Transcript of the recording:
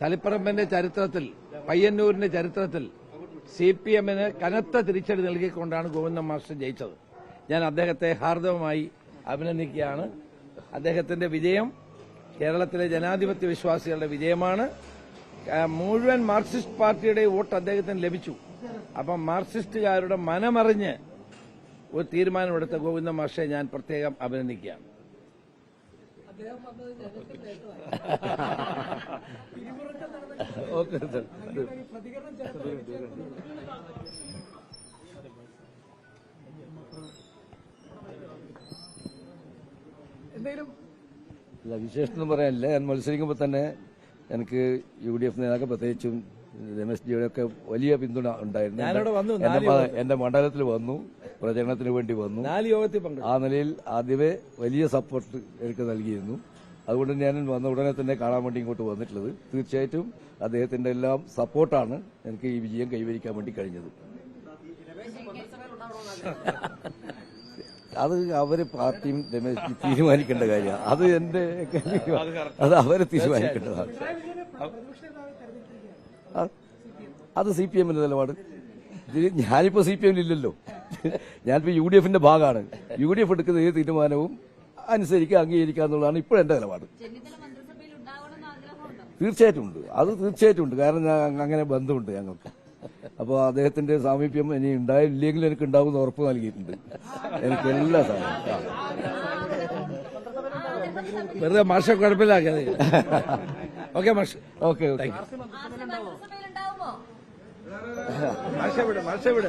തളിപ്പറമ്പിന്റെ ചരിത്രത്തിൽ, പയ്യന്നൂരിന്റെ ചരിത്രത്തിൽ CPM-ന് കനത്ത തിരിച്ചടി നൽകിക്കൊണ്ടാണ് ഗോവിന്ദൻ മാസ്റ്റർ ജയിച്ചത്. ഞാൻ അദ്ദേഹത്തെ ഹാർദവമായി അഭിനന്ദിക്കുകയാണ്. അദ്ദേഹത്തിന്റെ വിജയം കേരളത്തിലെ ജനാധിപത്യ വിശ്വാസികളുടെ വിജയമാണ്. മുഴുവൻ മാർക്സിസ്റ്റ് പാർട്ടിയുടെ വോട്ട് അദ്ദേഹത്തിന് ലഭിച്ചു. അപ്പം മാർക്സിസ്റ്റുകാരുടെ മനമറിഞ്ഞ് ഒരു തീരുമാനമെടുത്ത ഗോവിന്ദൻ മാസ്റ്ററെ ഞാൻ പ്രത്യേകം അഭിനന്ദിക്കുകയാണ്. വിശേഷം പറയാനില്ല. ഞാൻ മത്സരിക്കുമ്പോൾ തന്നെ എനിക്ക് UDF നേതാക്കൾ പ്രത്യേകിച്ചും രമേശ് ജിയുടെ വലിയ പിന്തുണ ഉണ്ടായിരുന്നു. എന്റെ മണ്ഡലത്തിൽ വന്നു, പ്രചരണത്തിന് വേണ്ടി വന്നു. ആ നിലയിൽ ആദ്യമേ വലിയ സപ്പോർട്ട് എനിക്ക് നൽകിയിരുന്നു. അതുകൊണ്ട് ഞാൻ വന്ന ഉടനെ തന്നെ കാണാൻ വേണ്ടി ഇങ്ങോട്ട് വന്നിട്ടുള്ളത്. തീർച്ചയായിട്ടും അദ്ദേഹത്തിന്റെ എല്ലാം സപ്പോർട്ടാണ് എനിക്ക് ഈ വിജയം കൈവരിക്കാൻ വേണ്ടി കഴിഞ്ഞത്. അത് അവര് പാർട്ടിയും രമേശ് തീരുമാനിക്കേണ്ട കാര്യമാണ്. അത് അവര് തീരുമാനിക്കേണ്ടതാണ്. അത് CPM-ന്റെ നിലപാട്. ഞാനിപ്പോ CPM-ലില്ലല്ലോ. ഞാനിപ്പോ UDF-ന്റെ ഭാഗമാണ്. UDF എടുക്കുന്ന ഏത് തീരുമാനവും അനുസരിക്കുക, അംഗീകരിക്കുക എന്നുള്ളതാണ് ഇപ്പോൾ എന്റെ നിലപാട്. തീർച്ചയായിട്ടും ഉണ്ട്, അത് തീർച്ചയായിട്ടും ഉണ്ട്. കാരണം അങ്ങനെ ബന്ധമുണ്ട് ഞങ്ങൾക്ക്. അപ്പോൾ അദ്ദേഹത്തിന്റെ സാമീപ്യം ഇനി ഉണ്ടായില്ലെങ്കിൽ എനിക്ക് ഉണ്ടാകുമെന്ന് ഉറപ്പ് നൽകിയിട്ടുണ്ട്. എനിക്ക് എല്ലാ സാധനവും വെറുതെ മാഷ കുഴപ്പമില്ലാതെ. ഓക്കെ മാഷ്, ഓക്കെ മാഷ വിട്